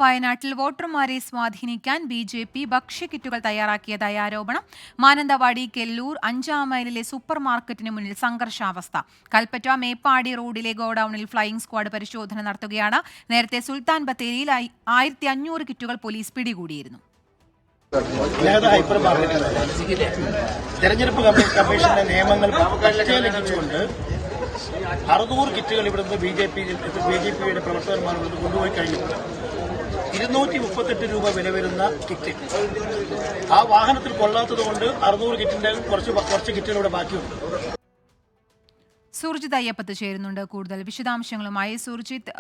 വയനാട്ടിൽ വോട്ടർമാരെ സ്വാധീനിക്കാൻ ബി.ജെ.പി. ഭക്ഷ്യക്കിറ്റുകൾ തയ്യാറാക്കിയതായ ആരോപണം. മാനന്തവാടി കെല്ലൂർ 5-ാം മൈലിലെ സൂപ്പർ മാർക്കറ്റിന് മുന്നിൽ സംഘർഷാവസ്ഥ. കൽപ്പറ്റ മേപ്പാടി റോഡിലെ ഗോഡൌണിൽ ഫ്ലൈയിംഗ് സ്ക്വാഡ് പരിശോധന നടത്തുകയാണ്. നേരത്തെ സുൽത്താൻ ബത്തേരിയിൽ 1500 കിറ്റുകൾ പോലീസ് പിടികൂടിയിരുന്നു. തെരഞ്ഞെടുപ്പ് കമ്മീഷന്റെ നിയമങ്ങൾ ലംഘിച്ചുകൊണ്ട് 600 കിറ്റുകൾ ഇവിടുന്ന് ബി.ജെ.പിയുടെ പ്രവർത്തകന്മാർ കൊണ്ടുപോയി കഴിഞ്ഞിട്ടുണ്ട്. 238 രൂപ വില വരുന്ന കിറ്റ് ആ വാഹനത്തിൽ കൊള്ളാത്തതുകൊണ്ട് 600 കിറ്റിന്റെ കുറച്ച് കിറ്റുകൾ ഇവിടെ ബാക്കിയുണ്ട്. സുർജിത് അയ്യപ്പത്ത് ചേരുന്നുണ്ട് കൂടുതൽ വിശദാംശങ്ങളുമായി. സുർജിത്,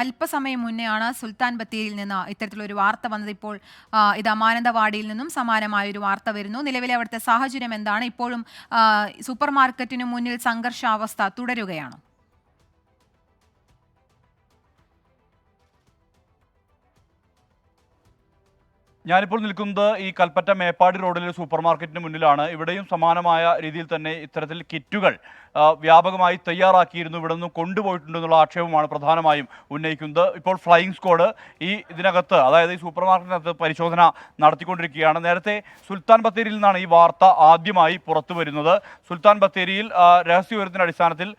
അല്പസമയം മുന്നെയാണ് സുൽത്താൻ ബത്തേരിയിൽ നിന്ന് ഇത്തരത്തിലൊരു വാർത്ത വന്നത്. ഇപ്പോൾ ഇതാ മാനന്തവാടിയിൽ നിന്നും സമാനമായൊരു വാർത്ത വരുന്നു. നിലവിലെ അവിടുത്തെ സാഹചര്യം എന്താണ്? ഇപ്പോഴും സൂപ്പർ മാർക്കറ്റിന് മുന്നിൽ സംഘർഷാവസ്ഥ തുടരുകയാണോ? ഞാനിപ്പോൾ നിൽക്കുന്നത് ഈ കൽപ്പറ്റ മേപ്പാടി റോഡിലെ സൂപ്പർ മാർക്കറ്റിന് മുന്നിലാണ്. ഇവിടെയും സമാനമായ രീതിയിൽ തന്നെ ഇത്തരത്തിൽ കിറ്റുകൾ വ്യാപകമായി തയ്യാറാക്കിയിരുന്നു, ഇവിടെ നിന്ന് കൊണ്ടുപോയിട്ടുണ്ടെന്നുള്ള ആക്ഷേപമാണ് പ്രധാനമായും ഉന്നയിക്കുന്നത്. ഇപ്പോൾ ഫ്ലൈയിംഗ് സ്ക്വാഡ് ഇതിനകത്ത്, അതായത് ഈ സൂപ്പർ മാർക്കറ്റിനകത്ത് പരിശോധന നടത്തിക്കൊണ്ടിരിക്കുകയാണ്. നേരത്തെ സുൽത്താൻ ബത്തേരിയിൽ നിന്നാണ് ഈ വാർത്ത ആദ്യമായി പുറത്തു വരുന്നത്. സുൽത്താൻ ബത്തേരിയിൽ രഹസ്യവിവരത്തിന്റെ അടിസ്ഥാനത്തിൽ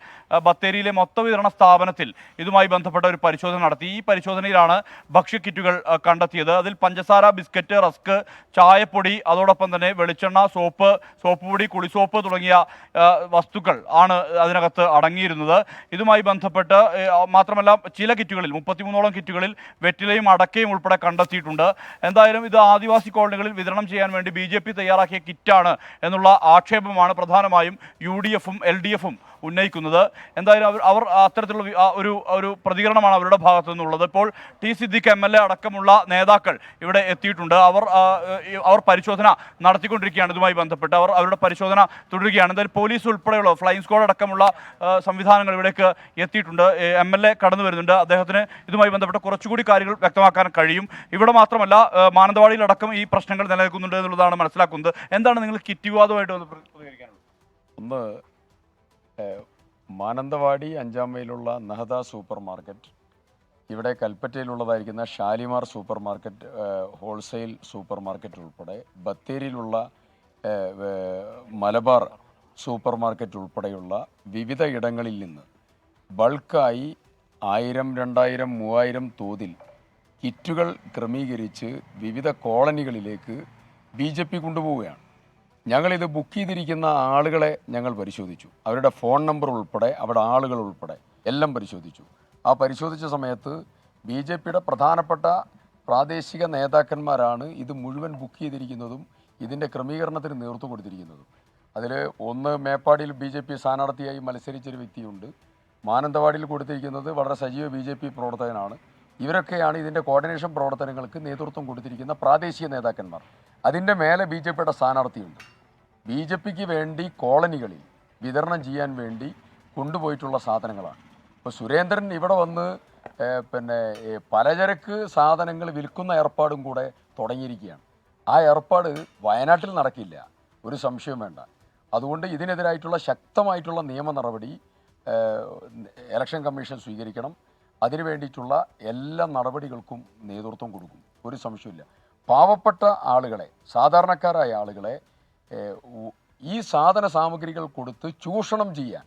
ബത്തേരിയിലെ മൊത്തവിതരണ സ്ഥാപനത്തിൽ ഇതുമായി ബന്ധപ്പെട്ട ഒരു പരിശോധന നടത്തി. ഈ പരിശോധനയിലാണ് ഭക്ഷ്യക്കിറ്റുകൾ കണ്ടെത്തിയത്. അതിൽ പഞ്ചസാര, ബിസ്ക്കറ്റ്, റസ്ക്, ചായപ്പൊടി, അതോടൊപ്പം തന്നെ വെളിച്ചെണ്ണ, സോപ്പ് പൊടി, കുളിസോപ്പ് തുടങ്ങിയ വസ്തുക്കൾ ആണ് അതിനകത്ത് അടങ്ങിയിരുന്നത്. ഇതുമായി ബന്ധപ്പെട്ട് മാത്രമല്ല ചില കിറ്റുകളിൽ 33ഓളം കിറ്റുകളിൽ വെറ്റിലയും അടക്കയും ഉൾപ്പെടെ കണ്ടെത്തിയിട്ടുണ്ട്. എന്തായാലും ഇത് ആദിവാസി കോളനികളിൽ വിതരണം ചെയ്യാൻ വേണ്ടി ബി.ജെ.പി. തയ്യാറാക്കിയ കിറ്റാണ് എന്നുള്ള ആക്ഷേപമാണ് പ്രധാനമായും UDF-ഉം LDF-ഉം ഉന്നയിക്കുന്നത്. എന്തായാലും അവർ അത്തരത്തിലുള്ള ഒരു പ്രതികരണമാണ് അവരുടെ ഭാഗത്തു നിന്നുള്ളത്. ഇപ്പോൾ ടി സിദ്ദിഖ് MLA അടക്കമുള്ള നേതാക്കൾ ഇവിടെ എത്തിയിട്ടുണ്ട്. അവർ പരിശോധന നടത്തിക്കൊണ്ടിരിക്കുകയാണ്. ഇതുമായി ബന്ധപ്പെട്ട് അവരുടെ പരിശോധന തുടരുകയാണ്. എന്തായാലും പോലീസ് ഉൾപ്പെടെയുള്ള ഫ്ലൈയിംഗ് സ്ക്വാഡ് അടക്കമുള്ള സംവിധാനങ്ങൾ ഇവിടേക്ക് എത്തിയിട്ടുണ്ട്. MLA കടന്നു വരുന്നുണ്ട്. അദ്ദേഹത്തിന് ഇതുമായി ബന്ധപ്പെട്ട കുറച്ചുകൂടി കാര്യങ്ങൾ വ്യക്തമാക്കാൻ കഴിയും. ഇവിടെ മാത്രമല്ല, മാനന്തവാടിയിലടക്കം ഈ പ്രശ്നങ്ങൾ നിലനിൽക്കുന്നുണ്ട് എന്നുള്ളതാണ് മനസ്സിലാക്കുന്നത്. എന്താണ് നിങ്ങൾ കിറ്റ് വിവാദമായിട്ട് പ്രതികരിക്കാനുള്ളത്? ഒന്ന്, മാനന്തവാടി 5-ാം മൈലിലുള്ള നഹദ സൂപ്പർ മാർക്കറ്റ്, ഇവിടെ കൽപ്പറ്റയിലുള്ളതായിരിക്കുന്ന Shalimar supermarket, wholesale supermarket ഉൾപ്പെടെ ബത്തേരിയിലുള്ള മലബാർ സൂപ്പർ മാർക്കറ്റ് ഉൾപ്പെടെയുള്ള വിവിധ ഇടങ്ങളിൽ നിന്ന് ബൾക്കായി 1000, 2000, 3000 തോതിൽ കിറ്റുകൾ ക്രമീകരിച്ച് വിവിധ കോളനികളിലേക്ക് ബി.ജെ.പി. കൊണ്ടുപോവുകയാണ്. ഞങ്ങളിത് ബുക്ക് ചെയ്തിരിക്കുന്ന ആളുകളെ ഞങ്ങൾ പരിശോധിച്ചു. അവരുടെ ഫോൺ നമ്പർ ഉൾപ്പെടെ അവിടെ ആളുകൾ ഉൾപ്പെടെ എല്ലാം പരിശോധിച്ചു. ആ പരിശോധിച്ച സമയത്ത് ബി.ജെ.പിയുടെ പ്രധാനപ്പെട്ട പ്രാദേശിക നേതാക്കന്മാരാണ് ഇത് മുഴുവൻ ബുക്ക് ചെയ്തിരിക്കുന്നതും ഇതിൻ്റെ ക്രമീകരണത്തിന് നേതൃത്വം കൊടുത്തിരിക്കുന്നതും. അതിൽ ഒന്ന്, മേപ്പാടിയിൽ ബി.ജെ.പി. സ്ഥാനാർത്ഥിയായി മത്സരിച്ചൊരു വ്യക്തിയുണ്ട്. മാനന്തവാടിയിൽ കൊടുത്തിരിക്കുന്നത് വളരെ സജീവ ബി.ജെ.പി. പ്രവർത്തകനാണ്. ഇവരൊക്കെയാണ് ഇതിൻ്റെ കോർഡിനേഷൻ പ്രവർത്തനങ്ങൾക്ക് നേതൃത്വം കൊടുത്തിരിക്കുന്ന പ്രാദേശിക നേതാക്കന്മാർ. അതിൻ്റെ മേലെ ബി.ജെ.പിയുടെ സ്ഥാനാർത്ഥിയുണ്ട്. ബി.ജെ.പിക്ക് വേണ്ടി കോളനികളിൽ വിതരണം ചെയ്യാൻ വേണ്ടി കൊണ്ടുപോയിട്ടുള്ള സാധനങ്ങളാണ്. ഇപ്പോൾ സുരേന്ദ്രൻ ഇവിടെ വന്ന് പലചരക്ക് സാധനങ്ങൾ വിൽക്കുന്ന ഏർപ്പാടും കൂടെ തുടങ്ങിയിരിക്കുകയാണ്. ആ ഏർപ്പാട് വയനാട്ടിൽ നടക്കില്ല, ഒരു സംശയവും വേണ്ട. അതുകൊണ്ട് ഇതിനെതിരായിട്ടുള്ള ശക്തമായിട്ടുള്ള നിയമ നടപടി ഇലക്ഷൻ കമ്മീഷൻ സ്വീകരിക്കണം. അതിനു വേണ്ടിയിട്ടുള്ള എല്ലാ നടപടികൾക്കും നേതൃത്വം കൊടുക്കും, ഒരു സംശയമില്ല. പാവപ്പെട്ട ആളുകളെ, സാധാരണക്കാരായ ആളുകളെ ഈ സാധന സാമഗ്രികൾ കൊടുത്ത് ചൂഷണം ചെയ്യാൻ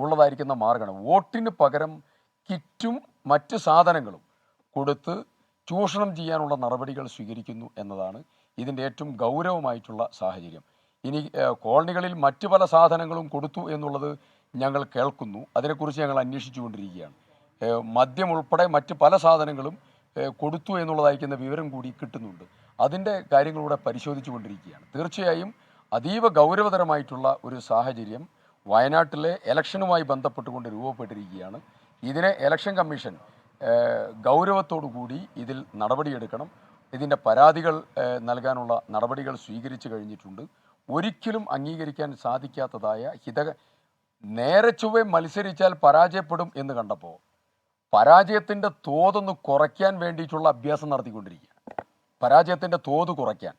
ഉള്ളതായിരിക്കുന്ന മാർഗമാണ്. വോട്ടിന് പകരം കിറ്റും മറ്റ് സാധനങ്ങളും കൊടുത്ത് ചൂഷണം ചെയ്യാനുള്ള നടപടികൾ സ്വീകരിക്കുന്നു എന്നതാണ് ഇതിൻ്റെ ഏറ്റവും ഗൗരവമായിട്ടുള്ള സാഹചര്യം. ഇനി കോളനികളിൽ മറ്റ് പല സാധനങ്ങളും കൊടുത്തു എന്നുള്ളത് ഞങ്ങൾ കേൾക്കുന്നു. അതിനെക്കുറിച്ച് ഞങ്ങൾ അന്വേഷിച്ചുകൊണ്ടിരിക്കുകയാണ്. മദ്യം ഉൾപ്പെടെ മറ്റ് പല സാധനങ്ങളും കൊടുത്തു എന്നുള്ളതായിരിക്കുന്ന വിവരം കൂടി കിട്ടുന്നുണ്ട്. അതിൻ്റെ കാര്യങ്ങളിലൂടെ പരിശോധിച്ചു കൊണ്ടിരിക്കുകയാണ്. തീർച്ചയായും അതീവ ഗൗരവതരമായിട്ടുള്ള ഒരു സാഹചര്യം വയനാട്ടിലെ ഇലക്ഷനുമായി ബന്ധപ്പെട്ടുകൊണ്ട് രൂപപ്പെട്ടിരിക്കുകയാണ്. ഇതിനെ ഇലക്ഷൻ കമ്മീഷൻ ഗൗരവത്തോടു കൂടി ഇതിൽ നടപടിയെടുക്കണം. ഇതിൻ്റെ പരാതികൾ നൽകാനുള്ള നടപടികൾ സ്വീകരിച്ചു കഴിഞ്ഞിട്ടുണ്ട്. ഒരിക്കലും അംഗീകരിക്കാൻ സാധിക്കാത്തതായ നേരെ ചൊവ്വെ മത്സരിച്ചാൽ പരാജയപ്പെടും എന്ന് കണ്ടപ്പോൾ പരാജയത്തിൻ്റെ തോതൊന്ന് കുറയ്ക്കാൻ വേണ്ടിയിട്ടുള്ള അഭ്യാസം നടത്തിക്കൊണ്ടിരിക്കുക. പരാജയത്തിൻ്റെ തോത് കുറയ്ക്കാൻ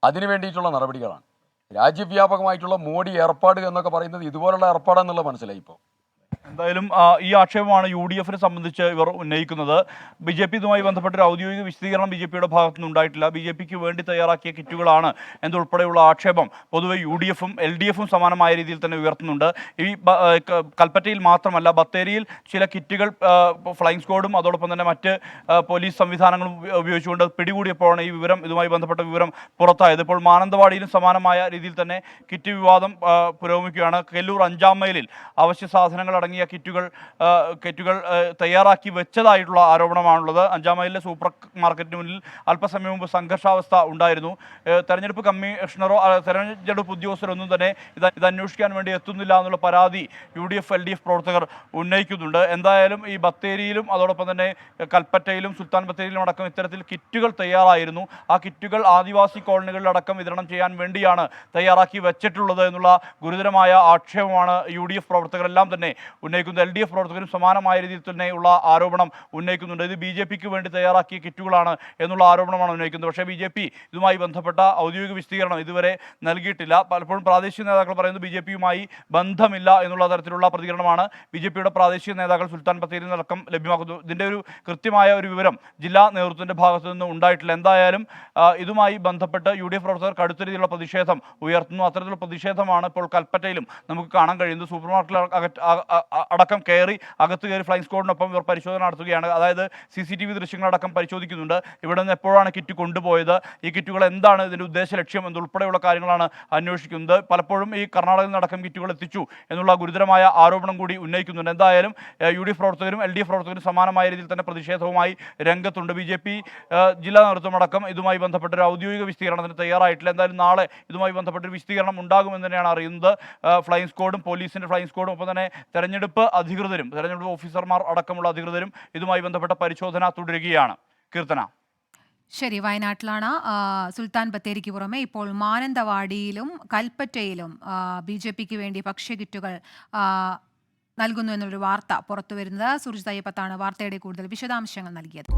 അതിനു വേണ്ടിയിട്ടുള്ള നടപടികളാണ്. രാജ്യവ്യാപകമായിട്ടുള്ള മോഡി ഏർപ്പാട് എന്നൊക്കെ പറയുന്നത് ഇതുപോലുള്ള ഏർപ്പാടെന്നുള്ള മനസ്സിലായി ഇപ്പോൾ. എന്തായാലും ഈ ആക്ഷേപമാണ് UDF-നെ സംബന്ധിച്ച് ഇവർ ഉന്നയിക്കുന്നത്. BJP ഇതുമായി ബന്ധപ്പെട്ട ഒരു ഔദ്യോഗിക വിശദീകരണം BJP-യുടെ ഭാഗത്തുനിന്ന് ഉണ്ടായിട്ടില്ല. BJP-ക്ക് വേണ്ടി തയ്യാറാക്കിയ കിറ്റുകളാണ് എന്നുൾപ്പെടെയുള്ള ആക്ഷേപം പൊതുവെ UDF-ഉം LDF-ഉം സമാനമായ രീതിയിൽ തന്നെ ഉയർത്തുന്നുണ്ട്. ഈ കൽപ്പറ്റയിൽ മാത്രമല്ല, ബത്തേരിയിൽ ചില കിറ്റുകൾ ഫ്ലൈയിങ് സ്ക്വാഡും അതോടൊപ്പം തന്നെ മറ്റ് പോലീസ് സംവിധാനങ്ങളും ഉപയോഗിച്ചുകൊണ്ട് പിടികൂടിയപ്പോഴാണ് ഈ വിവരം, ഇതുമായി ബന്ധപ്പെട്ട വിവരം പുറത്തായത്. ഇപ്പോൾ മാനന്തവാടിയിലും സമാനമായ രീതിയിൽ തന്നെ കിറ്റ് വിവാദം പുരോഗമിക്കുകയാണ്. കെല്ലൂർ 5-ാം മൈലിൽ അവശ്യ സാധനങ്ങൾ അടങ്ങിയ കിറ്റുകൾ തയ്യാറാക്കി വെച്ചതായിട്ടുള്ള ആരോപണമാണുള്ളത്. 5-ാം മൈലിലെ സൂപ്പർ മാർക്കറ്റിന് മുന്നിൽ അല്പസമയം മുമ്പ് സംഘർഷാവസ്ഥ ഉണ്ടായിരുന്നു. തെരഞ്ഞെടുപ്പ് കമ്മീഷണറോ തെരഞ്ഞെടുപ്പ് ഉദ്യോഗസ്ഥരോ ഒന്നും തന്നെ ഇത് അന്വേഷിക്കാൻ വേണ്ടി എത്തുന്നില്ല എന്നുള്ള പരാതി UDF LDF പ്രവർത്തകർ ഉന്നയിക്കുന്നുണ്ട്. എന്തായാലും ഈ ബത്തേരിയിലും അതോടൊപ്പം തന്നെ കൽപ്പറ്റയിലും സുൽത്താൻ ബത്തേരിയിലും അടക്കം ഇത്തരത്തിൽ കിറ്റുകൾ തയ്യാറായിരുന്നു. ആ കിറ്റുകൾ ആദിവാസി കോളനികളിലടക്കം വിതരണം ചെയ്യാൻ വേണ്ടിയാണ് തയ്യാറാക്കി വെച്ചിട്ടുള്ളത് എന്നുള്ള ഗുരുതരമായ ആക്ഷേപമാണ് UDF പ്രവർത്തകരെല്ലാം തന്നെ ഉന്നയിക്കുന്നത്. LDF പ്രവർത്തകരും സമാനമായ രീതിയിൽ തന്നെയുള്ള ആരോപണം ഉന്നയിക്കുന്നുണ്ട്. ഇത് BJP-ക്ക് വേണ്ടി തയ്യാറാക്കിയ കിറ്റുകളാണ് എന്നുള്ള ആരോപണമാണ് ഉന്നയിക്കുന്നത്. പക്ഷേ BJP ഇതുമായി ബന്ധപ്പെട്ട ഔദ്യോഗിക വിശദീകരണം ഇതുവരെ നൽകിയിട്ടില്ല. പലപ്പോഴും പ്രാദേശിക നേതാക്കൾ പറയുന്നത് BJP-യുമായി ബന്ധമില്ല എന്നുള്ള തരത്തിലുള്ള പ്രതികരണമാണ് BJP-യുടെ പ്രാദേശിക നേതാക്കൾ സുൽത്താൻ ബത്തേരിയിൽ നിന്നടക്കം ലഭ്യമാക്കുന്നത്. ഇതിൻ്റെ ഒരു കൃത്യമായ ഒരു വിവരം ജില്ലാ നേതൃത്വത്തിൻ്റെ ഭാഗത്തു നിന്ന് ഉണ്ടായിട്ടില്ല. എന്തായാലും ഇതുമായി ബന്ധപ്പെട്ട് UDF പ്രവർത്തകർ കടുത്ത രീതിയിലുള്ള പ്രതിഷേധം ഉയർത്തുന്നു. അത്തരത്തിലുള്ള പ്രതിഷേധമാണ് ഇപ്പോൾ കൽപ്പറ്റയിലും നമുക്ക് കാണാൻ കഴിയുന്നത്. സൂപ്പർ മാർക്കറ്റിൽ അടക്കം അകത്ത് കയറി ഫ്ലൈയിങ് സ്ക്വാഡിനൊപ്പം ഇവർ പരിശോധന നടത്തുകയാണ്. അതായത് CCTV ദൃശ്യങ്ങളടക്കം പരിശോധിക്കുന്നുണ്ട്. ഇവിടെ നിന്ന് എപ്പോഴാണ് കിറ്റ് കൊണ്ടുപോയത്, ഈ കിറ്റുകൾ എന്താണ് ഇതിൻ്റെ ഉദ്ദേശ ലക്ഷ്യം എന്നുൾപ്പെടെയുള്ള കാര്യങ്ങളാണ് അന്വേഷിക്കുന്നത്. പലപ്പോഴും ഈ കർണാടകയിൽ നിന്നടക്കം കിറ്റുകൾ എത്തിച്ചു എന്നുള്ള ഗുരുതരമായ ആരോപണം കൂടി ഉന്നയിക്കുന്നുണ്ട്. എന്തായാലും UDF പ്രവർത്തകരും LDF പ്രവർത്തകരും സമാനമായ രീതിയിൽ തന്നെ പ്രതിഷേധവുമായി രംഗത്തുണ്ട്. BJP ജില്ലാ നേതൃത്വം അടക്കം ഇതുമായി ബന്ധപ്പെട്ട ഒരു ഔദ്യോഗിക വിശദീകരണത്തിന് തയ്യാറായിട്ടില്ല. എന്തായാലും നാളെ ഇതുമായി ബന്ധപ്പെട്ടൊരു വിശദീകരണം ഉണ്ടാകുമെന്ന് തന്നെയാണ് അറിയുന്നത്. ഫ്ലൈയിങ് സ്ക്വാഡും പോലീസിൻ്റെ ഫ്ലൈയിങ് സ്ക്വാഡും ഒപ്പം തന്നെ തെരഞ്ഞെടുപ്പ് ഓഫീസർമാർ അടക്കമുള്ള അധികൃതരും ഇതുമായി ബന്ധപ്പെട്ട പരിശോധന തുടരുകയാണ്. കീർത്തന. ശരി, വയനാട്ടിലാണ്. സുൽത്താൻ ബത്തേരിക്ക് പുറമെ ഇപ്പോൾ മാനന്തവാടിയിലും കൽപ്പറ്റയിലും BJP-ക്ക് വേണ്ടി ഭക്ഷ്യകിറ്റുകൾ നൽകുന്നു എന്നൊരു വാർത്ത പുറത്തുവരുന്നത്. സുർജിത് അയ്യപ്പത്താണ് വാർത്തയുടെ കൂടുതൽ വിശദാംശങ്ങൾ നൽകിയത്.